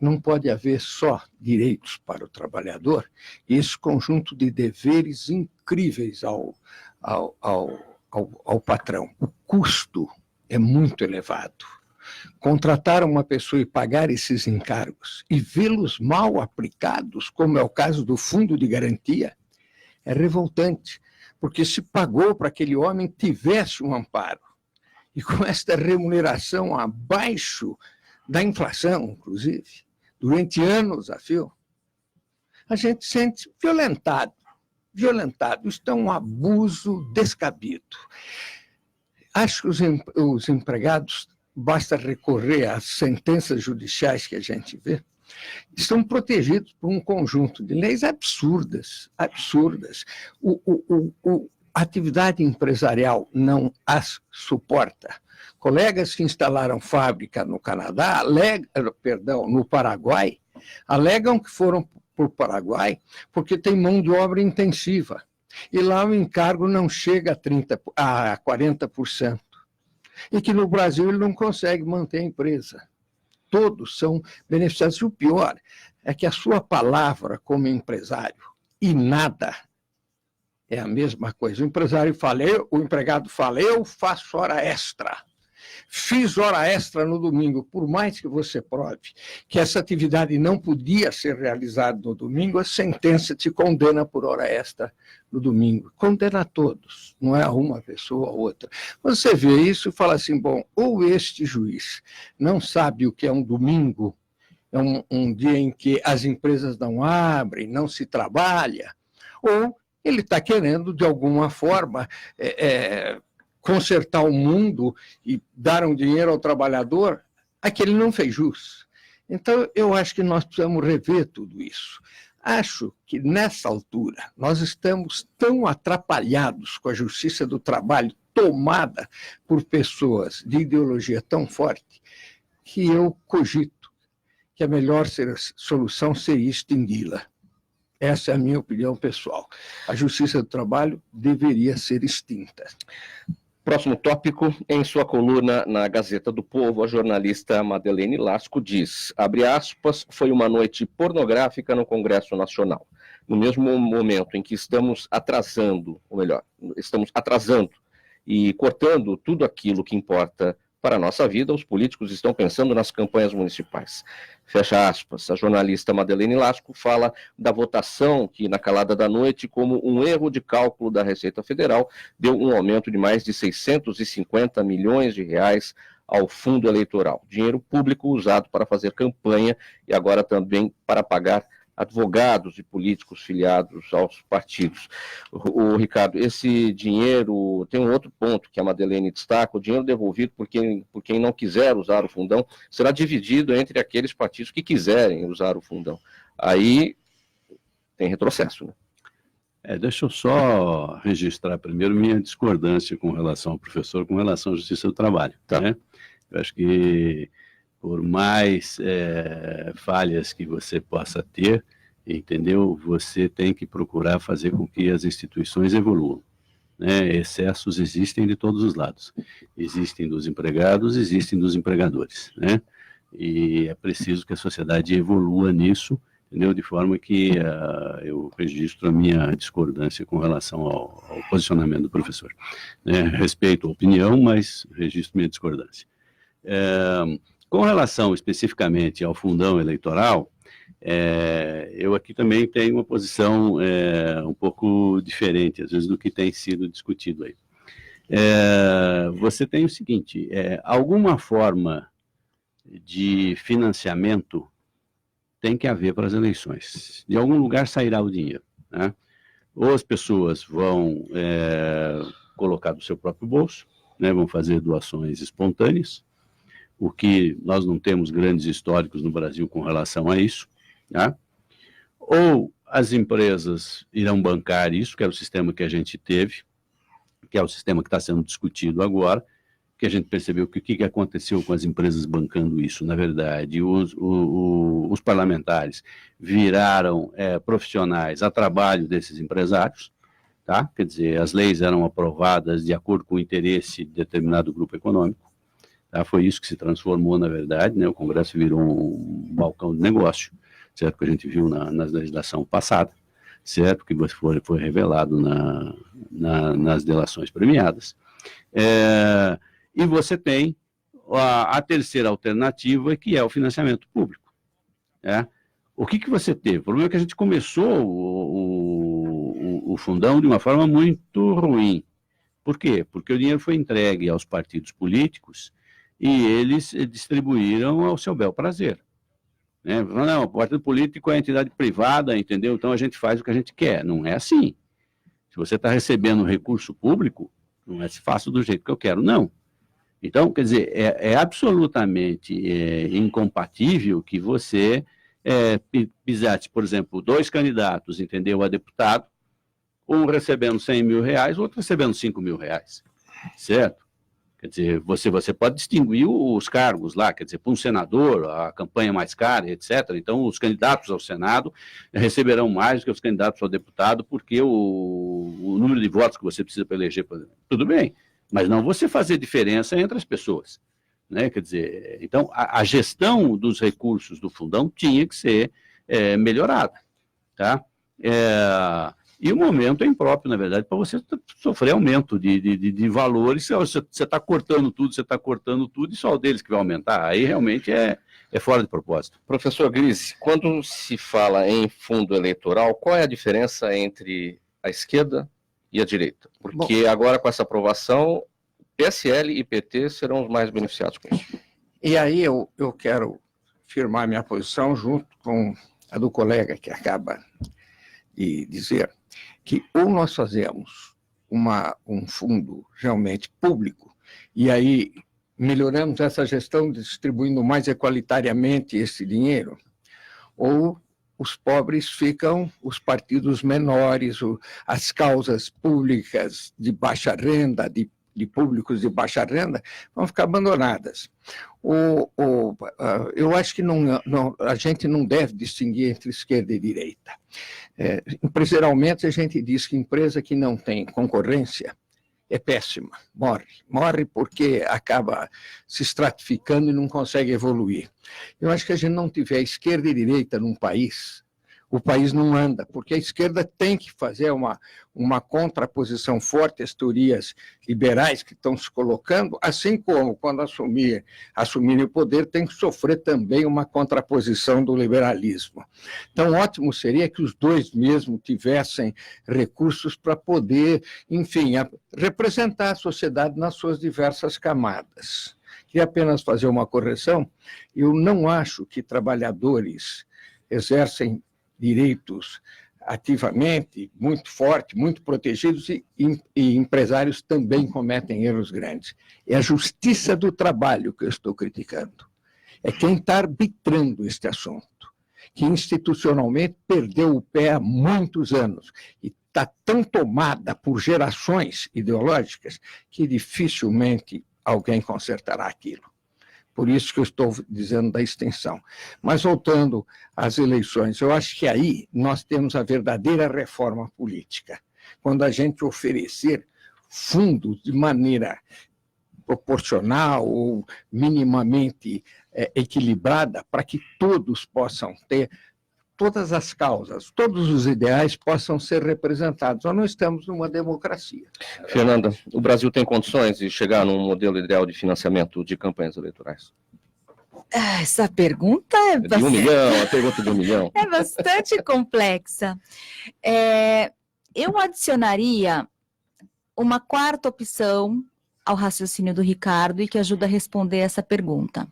Não pode haver só direitos para o trabalhador e esse conjunto de deveres incríveis ao patrão. O custo é muito elevado. Contratar uma pessoa e pagar esses encargos e vê-los mal aplicados, como é o caso do fundo de garantia, é revoltante, porque se pagou para aquele homem tivesse um amparo. E com esta remuneração abaixo da inflação, inclusive, durante anos a fio, a gente se sente violentado. Isso é um abuso descabido. Acho que os empregados, basta recorrer às sentenças judiciais que a gente vê, estão protegidos por um conjunto de leis absurdas. A atividade empresarial não as suporta. Colegas que instalaram fábrica no Canadá, no Paraguai, alegam que foram para o Paraguai porque tem mão de obra intensiva. E lá o encargo não chega a 40%. E que no Brasil ele não consegue manter a empresa. Todos são beneficiados. E o pior é que a sua palavra como empresário e nada é a mesma coisa. O empregado fala, eu faço hora extra. Fiz hora extra no domingo, por mais que você prove que essa atividade não podia ser realizada no domingo, a sentença te condena por hora extra no domingo. Condena a todos, não é a uma pessoa ou outra. Você vê isso e fala assim, bom, ou este juiz não sabe o que é um domingo, é um dia em que as empresas não abrem, não se trabalha, ou ele está querendo, de alguma forma, consertar o mundo e dar um dinheiro ao trabalhador a que ele não fez jus. Então, eu acho que nós precisamos rever tudo isso. Acho que, nessa altura, nós estamos tão atrapalhados com a justiça do trabalho tomada por pessoas de ideologia tão forte que eu cogito que a melhor solução seria extingui-la. Essa é a minha opinião pessoal. A justiça do trabalho deveria ser extinta. Próximo tópico, em sua coluna na Gazeta do Povo, a jornalista Madeleine Lasco diz, abre aspas, foi uma noite pornográfica no Congresso Nacional. No mesmo momento em que estamos atrasando e cortando tudo aquilo que importa para a nossa vida, os políticos estão pensando nas campanhas municipais. Fecha aspas. A jornalista Madeleine Lasco fala da votação que, na calada da noite, como um erro de cálculo da Receita Federal, deu um aumento de mais de 650 milhões de reais ao fundo eleitoral. Dinheiro público usado para fazer campanha e agora também para pagar advogados e políticos filiados aos partidos. O Ricardo, esse dinheiro, tem um outro ponto que a Madeleine destaca, o dinheiro devolvido por quem não quiser usar o fundão será dividido entre aqueles partidos que quiserem usar o fundão. Aí tem retrocesso, né? Deixa eu só registrar primeiro minha discordância com relação ao professor, com relação à Justiça do Trabalho. Tá. Né? Eu acho que por mais falhas que você possa ter, entendeu? Você tem que procurar fazer com que as instituições evoluam. Né? Excessos existem de todos os lados. Existem dos empregados, existem dos empregadores. Né? E é preciso que a sociedade evolua nisso, entendeu? De forma que eu registro a minha discordância com relação ao posicionamento do professor. Né? Respeito a opinião, mas registro minha discordância. Com relação especificamente ao fundão eleitoral, eu aqui também tenho uma posição um pouco diferente, às vezes, do que tem sido discutido aí. Você tem o seguinte, alguma forma de financiamento tem que haver para as eleições. De algum lugar sairá o dinheiro. Né? Ou as pessoas vão colocar do seu próprio bolso, né, vão fazer doações espontâneas, o que nós não temos grandes históricos no Brasil com relação a isso, tá? Ou as empresas irão bancar isso, que é o sistema que a gente teve, que é o sistema que está sendo discutido agora, que a gente percebeu que o que aconteceu com as empresas bancando isso, na verdade, os parlamentares viraram profissionais a trabalho desses empresários, tá? Quer dizer, as leis eram aprovadas de acordo com o interesse de determinado grupo econômico. Tá? Foi isso que se transformou, na verdade, né? O Congresso virou um balcão de negócio, certo? Que a gente viu na legislação passada, certo? Que foi revelado nas delações premiadas. E você tem a terceira alternativa, que é o financiamento público. Né? O que você teve? O problema é que a gente começou o fundão de uma forma muito ruim. Por quê? Porque o dinheiro foi entregue aos partidos políticos e eles distribuíram ao seu bel prazer. Né? Não, o partido político é entidade privada, entendeu? Então a gente faz o que a gente quer. Não é assim. Se você está recebendo recurso público, não é se faço do jeito que eu quero, não. Então, quer dizer, é absolutamente incompatível que você pisasse, por exemplo, 2 candidatos, entendeu, a deputado, um recebendo 100 mil reais, outro recebendo 5 mil reais, certo? Quer dizer, você pode distinguir os cargos lá, quer dizer, para um senador, a campanha mais cara, etc. Então, os candidatos ao Senado receberão mais do que os candidatos ao deputado, porque o número de votos que você precisa para eleger, tudo bem, mas não você fazer diferença entre as pessoas. Né? Quer dizer, então, a gestão dos recursos do fundão tinha que ser melhorada. Tá? E o momento é impróprio, na verdade, para você sofrer aumento de valores. Você está cortando tudo, e só o deles que vai aumentar. Aí realmente é fora de propósito. Professor Grise, quando se fala em fundo eleitoral, qual é a diferença entre a esquerda e a direita? Porque agora, com essa aprovação, PSL e PT serão os mais beneficiados com isso. E aí eu quero firmar minha posição junto com a do colega que acaba de dizer que ou nós fazemos um fundo realmente público e aí melhoramos essa gestão distribuindo mais equalitariamente esse dinheiro, ou os pobres ficam, os partidos menores, as causas públicas de baixa renda, de públicos de baixa renda, vão ficar abandonadas. Eu acho que a gente não deve distinguir entre esquerda e direita. Empresarialmente, a gente diz que empresa que não tem concorrência é péssima, morre porque acaba se estratificando e não consegue evoluir. Eu acho que a gente não tiver esquerda e direita num país, o país não anda, porque a esquerda tem que fazer uma contraposição forte às teorias liberais que estão se colocando, assim como, quando assumirem o poder, tem que sofrer também uma contraposição do liberalismo. Então, ótimo seria que os dois mesmo tivessem recursos para poder, enfim, representar a sociedade nas suas diversas camadas. Queria apenas fazer uma correção. Eu não acho que trabalhadores exercem direitos ativamente, muito forte, muito protegidos, e empresários também cometem erros grandes. É a justiça do trabalho que eu estou criticando. É quem está arbitrando este assunto, que institucionalmente perdeu o pé há muitos anos e está tão tomada por gerações ideológicas que dificilmente alguém consertará aquilo. Por isso que eu estou dizendo da extensão. Mas voltando às eleições, eu acho que aí nós temos a verdadeira reforma política. Quando a gente oferecer fundos de maneira proporcional ou minimamente equilibrada para que todos possam ter, todas as causas, todos os ideais possam ser representados. Nós não estamos numa democracia. Fernanda, o Brasil tem condições de chegar num modelo ideal de financiamento de campanhas eleitorais? Essa pergunta é De 1 milhão, a pergunta de 1 milhão. É bastante complexa. Eu adicionaria uma quarta opção ao raciocínio do Ricardo e que ajuda a responder essa pergunta.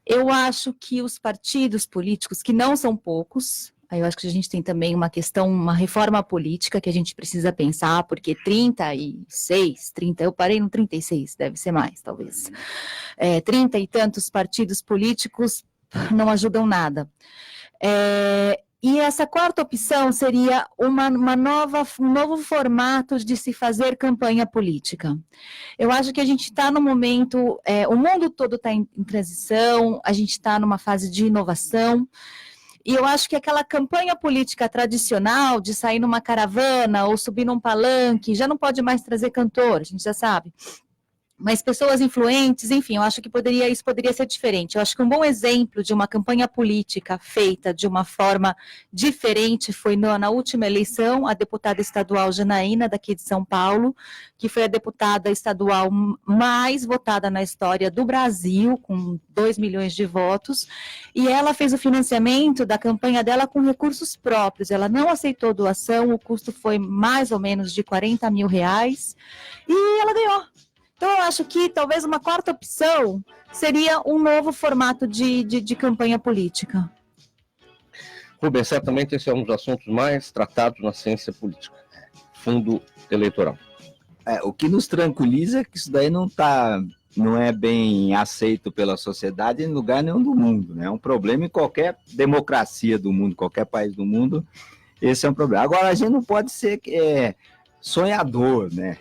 Eu acho que os partidos políticos, que não são poucos, aí eu acho que a gente tem também uma questão, uma reforma política que a gente precisa pensar, porque 36, eu parei no 36, deve ser mais, talvez. 30 e tantos partidos políticos não ajudam nada. E essa quarta opção seria um novo formato de se fazer campanha política. Eu acho que a gente está no momento, o mundo todo está em transição, a gente está numa fase de inovação, e eu acho que aquela campanha política tradicional de sair numa caravana ou subir num palanque, já não pode mais trazer cantor, a gente já sabe. Mas pessoas influentes, enfim, eu acho que isso poderia ser diferente. Eu acho que um bom exemplo de uma campanha política feita de uma forma diferente foi na última eleição, a deputada estadual Janaína, daqui de São Paulo, que foi a deputada estadual mais votada na história do Brasil, com 2 milhões de votos, e ela fez o financiamento da campanha dela com recursos próprios. Ela não aceitou doação, o custo foi mais ou menos de R$40 mil, e ela ganhou. Então, eu acho que talvez uma quarta opção seria um novo formato de campanha política. Rubens, certamente esse é um dos assuntos mais tratados na ciência política. Fundo eleitoral. O que nos tranquiliza é que isso daí não é bem aceito pela sociedade em lugar nenhum do mundo, né? É um problema em qualquer democracia do mundo, qualquer país do mundo, esse é um problema. Agora, a gente não pode ser sonhador, né?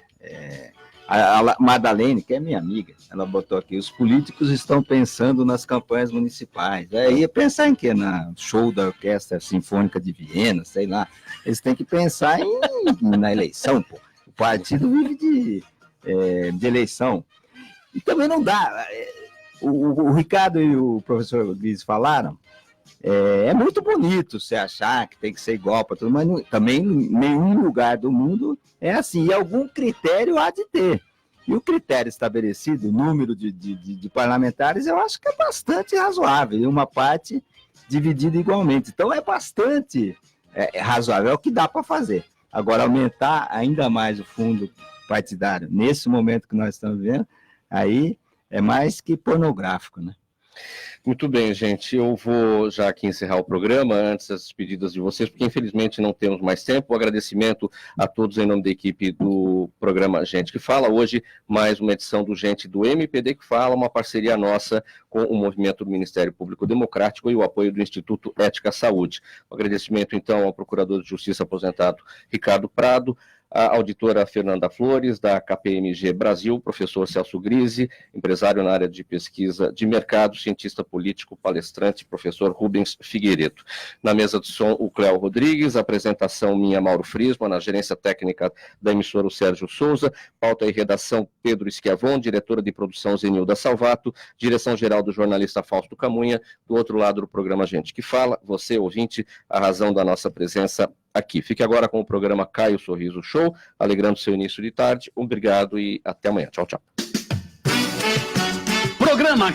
A Madalene, que é minha amiga, ela botou aqui, os políticos estão pensando nas campanhas municipais. Ia pensar em quê? Na show da Orquestra Sinfônica de Viena, sei lá. Eles têm que pensar na eleição, pô. O partido vive de eleição. E também não dá. O Ricardo e o professor Luiz falaram, é muito bonito você achar que tem que ser igual para todo mundo, mas também em nenhum lugar do mundo é assim. E algum critério há de ter. E o critério estabelecido, o número de parlamentares, eu acho que é bastante razoável. E uma parte dividida igualmente. Então é bastante razoável, é o que dá para fazer. Agora, aumentar ainda mais o fundo partidário, nesse momento que nós estamos vendo, aí é mais que pornográfico, né? Muito bem, gente. Eu vou já aqui encerrar o programa, antes das despedidas de vocês, porque infelizmente não temos mais tempo. Um agradecimento a todos em nome da equipe do programa Gente que Fala. Hoje, mais uma edição do Gente do MPD que Fala, uma parceria nossa com o movimento do Ministério Público Democrático e o apoio do Instituto Ética Saúde. Um agradecimento, então, ao Procurador de Justiça aposentado Ricardo Prado, a auditora Fernanda Flores, da KPMG Brasil, professor Celso Grise, empresário na área de pesquisa de mercado, cientista político, palestrante, professor Rubens Figueiredo. Na mesa de som, o Cléo Rodrigues, apresentação minha, Mauro Frisman, na gerência técnica da emissora, o Sérgio Souza, pauta e redação, Pedro Schiavon, diretora de produção, Zenilda Salvato, direção-geral do jornalista Fausto Camunha, do outro lado do programa Gente que Fala, você, ouvinte, a razão da nossa presença aqui. Fique agora com o programa Caio Sorriso Show, alegrando seu início de tarde. Obrigado e até amanhã. Tchau, tchau. Programa